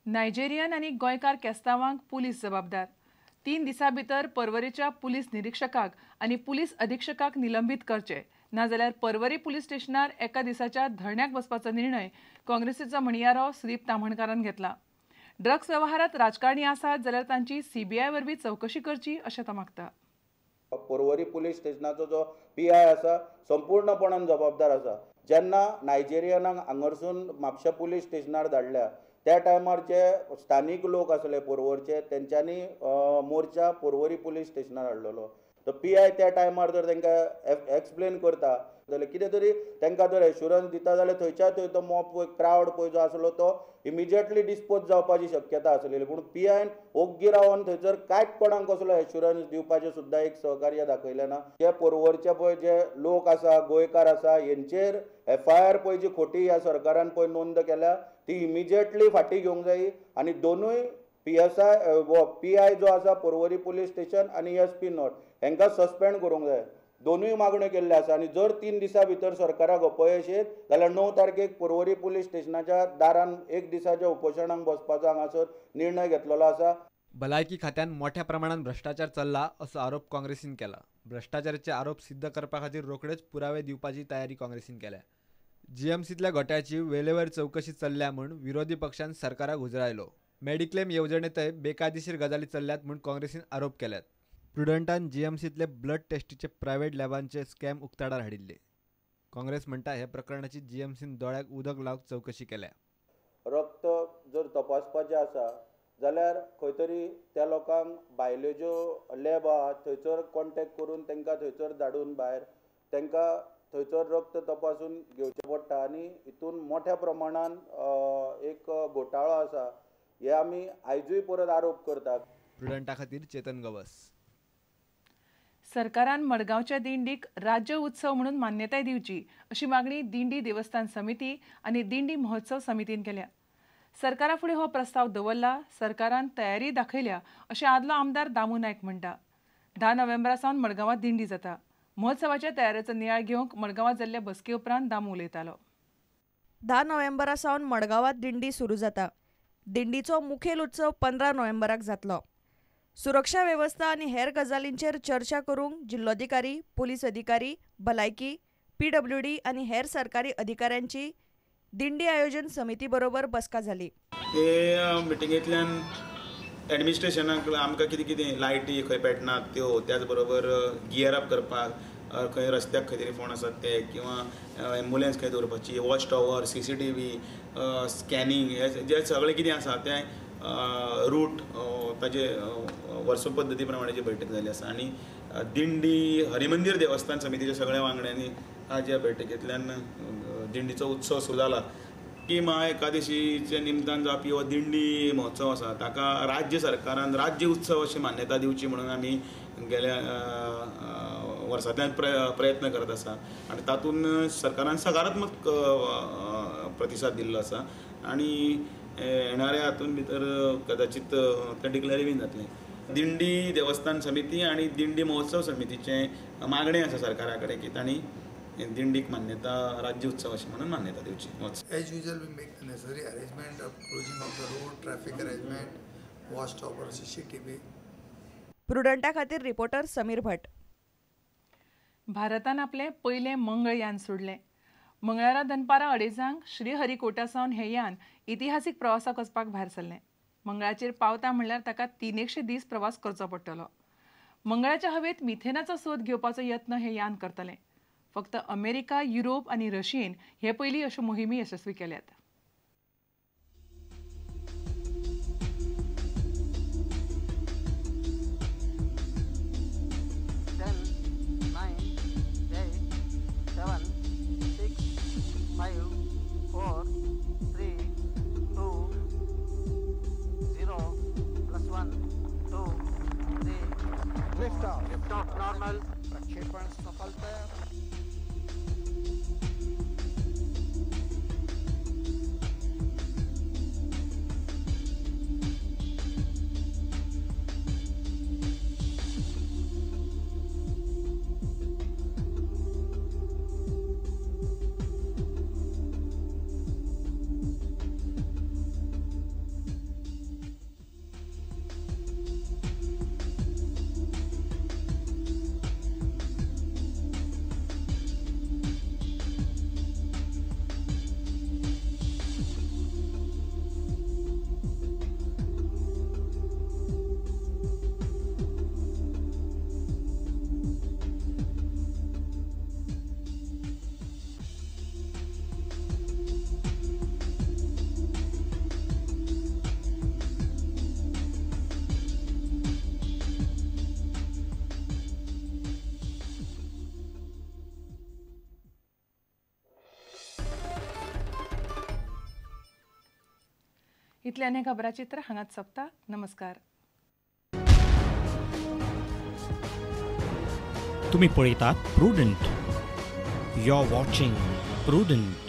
Nigerian आणि गोंयकार केस्तांवांक police जबाबदार. 3 दिसां भितर पर्वरीच्या पुलीस निरीक्षकाक आणि पुलीस अधीक्षकाक निलंबित करचे, नाजाल्यार पर्वरी पुलीस स्टेशनार एका दिसाच्या धरण्याक बसपाचो निर्णय काँग्रेसीचो म्हणयारो सुदीप तामणकारान घेतला. ड्रग्स वेव्हारांत राजकारणी आसात जाल्यार तांची सीबीआय वरवीं चवकशी करची अशें तो मागता. पर्वरी पुलीस स्टेशनाचो जो PI आसा संपूर्णपणान जबाबदार आसा. जेन्ना नायजेरियनाक हांगरसून म्हापशा पुलीस स्टेशनार धाडल्या त्या टायमार जे स्थानीक लोक आसले पर्वरचे तेंच्यांनी मोर्चा पर्वरी पुलीस स्टेशनार हाडलेलो. तो PI त्या टायमार जर तांकां एक्सप्लेन करता जाल्यार कितें तरी तांकां जर एश्युरन्स दिता जाल्यार थंयच्या थंय तो मॉब क्रावड पळय जो आसलो तो इमिजिएटली डिस्पोज जावपाची शक्यता आसलेली. पूण PIन ओग्गी रावन थंयसर कांयच कोणाक कसलो एश्युरन्स दिवपाचें सुद्दां एक सहकार्य दाखयलें ना. जे पर्वरचे पळय जे लोक आसा गोंयकार आसा हेंचेर FIR पळय जी खोटी ह्या सरकारान पळय नोंद केल्या ती इमिजिएटली फाटीं घेवंक जायी आनी दोनूय PI जो आसा पर्वरी पुलीस स्टेशन आनी SP नॉर्थ हांकां सस्पेंड करूंक जाय. दोनूय मागण्यो केल्ल्यो आसा आनी जर 3 दिसां भितर सरकाराक अपयश येत जाल्यार 9 तारखेक पर्वरी पुलीस स्टेशनाच्या दारान एक दिसाच्या उपोशणाक बसपाचो हांगासर निर्णय घेतलेलो आसा. भलायकी खात्यान मोठ्या प्रमाणात भ्रष्टाचार चल्ला असो आरोप काँग्रेसीन केला. भ्रष्टाचाराचे आरोप सिद्ध करपा खातीर रोखडेच पुरावे दिवपाची तयारी काँग्रेसीन केल्या. GMCतल्या घोटाळ्याची वेळेवर चवकशी चल्ल्या म्हूण विरोधी पक्षान सरकाराक उजरायलो. मेडिक्लेम येवजणेतय बेकायदेशीर गजाली चल्ल्यात म्हूण काँग्रेसीन आरोप केल्यात. प्रुडंटान GMCतले ब्लड टेस्टीचे प्रायव्हेट लॅबांचे स्कॅम उक्ताडार हाडिल्ले. काँग्रेस म्हणटा हे प्रकरणाची GMCन दोळ्याक उदक लावंक चवकशी केल्या. रक्त जर तपासपाचें आसा जाल्यार खंय तरी त्या लोकांक भायल्यो ज्यो लॅब आहा थंयसर कॉन्टॅक्ट करून तांकां थंयसर धाडून भायर तांकां थंयसर रक्त तपासून घेवचें पडटा आनी हितून मोठ्या प्रमाणान एक घोटाळो आसा हे आमी आयजूय परत आरोप करतात. प्रुडंटा खातीर चेतन गवस. सरकारान मडगांवच्या दिंडीक राज्य उत्सव म्हणून मान्यताय दिवची अशी मागणी दिंडी देवस्थान समिती आनी दिंडी महोत्सव समितीन केल्या. सरकारा फुडें हो प्रस्ताव दवरला. सरकारान तयारी दाखयल्या अशें आदलो आमदार दामू नायक म्हणटा. 10 नोव्हेंबरा सावन मडगांवांत दिंडी जाता. महोत्सवाच्या तयारेचो नियाळ घेवंक मडगांवांत जाल्ले बसके उपरांत दामू उलयतालो. 10 नोव्हेंबरा सावन मडगांवांत दिंडी सुरू जाता. दिंडीचो मुखेल उत्सव 15 नोव्हेंबराक जातलो. सुरक्षा वेवस्था आनी हेर गजालींचेर चर्चा करूंक जिल्लोधिकारी, पुलीस अधिकारी, भलायकी, PWD आनी हेर सरकारी अधिकाऱ्यांची दिंडी आयोजन समिती बरोबर बसका जाली. हे मिटिंगेंतल्यान एडमिनिस्ट्रेशनाक आमकां कितें कितें लायटी खंय पेटनात त्यो त्याच बरोबर गियर अप करपाक खंय रस्त्याक खंय तरी फोण आसात ते किंवा एम्बुलन्स खंय दवरपाची वॉच टॉवर CCTV स्कॅनिंग हे जे सगळें कितें आसा तें रूट ताजे वर्सो पद्दती प्रमाणेची बैठक जाली आसा आनी दिंडी हरिमंदीर देवस्थान समितीच्या सगळ्या वांगड्यांनी आज ह्या बैठकींतल्यान दिंडीचो उत्सव सुरू जाला की महाएकादशीचे निमतान जावपी हो दिंडी महोत्सव आसा ताका राज्य सरकारान राज्य उत्सव अशी मान्यता दिवची म्हणून आमी गेल्या वर्सांतल्यान प्रयत्न करत आसा आनी तातूंत सरकारान सकारात्मक प्रतिसाद दिल्लो आसा आनी येणाऱ्या हातूंत भितर कदाचित तें डिक्लेर बीन जातलें. दिंडी देवस्थान समिती आनी दिंडी महोत्सव समितीचे मागणें आसा सरकारा कडेन की तांणी दिंडीक मान्यता राज्य उत्सव अशी म्हणून मान्यता दिवची. As usual, we make the necessary arrangement of closing of the road, traffic arrangement, watch tower, CCTV. प्रुडंटा खातीर रिपोर्टर समीर भट. भारतान आपलें पयलें मंगळयान सोडलें. मंगळारा दनपारां 2:30 श्रीहरिकोटा सावन हें यान इतिहासीक प्रवासाक वचपाक भायर सरलें. मंगळाचेर पावता म्हणल्यार ताका 300 दीस प्रवास करचो पडटलो. मंगळाच्या हवेंत मिथेनाचो सोद घेवपाचो यत्न हें यान करतलें. फक्त अमेरिका, युरोप आनी रशियेन हे पयलीं अश्यो मोहिमी यशस्वी केल्यात. Lift off normal. प्रक्षेपण सफलता. इतल्यान हे खबराचित्र हांगाच सोंपता. नमस्कार. तुम्ही पळयतात Prudent. You are watching prudent.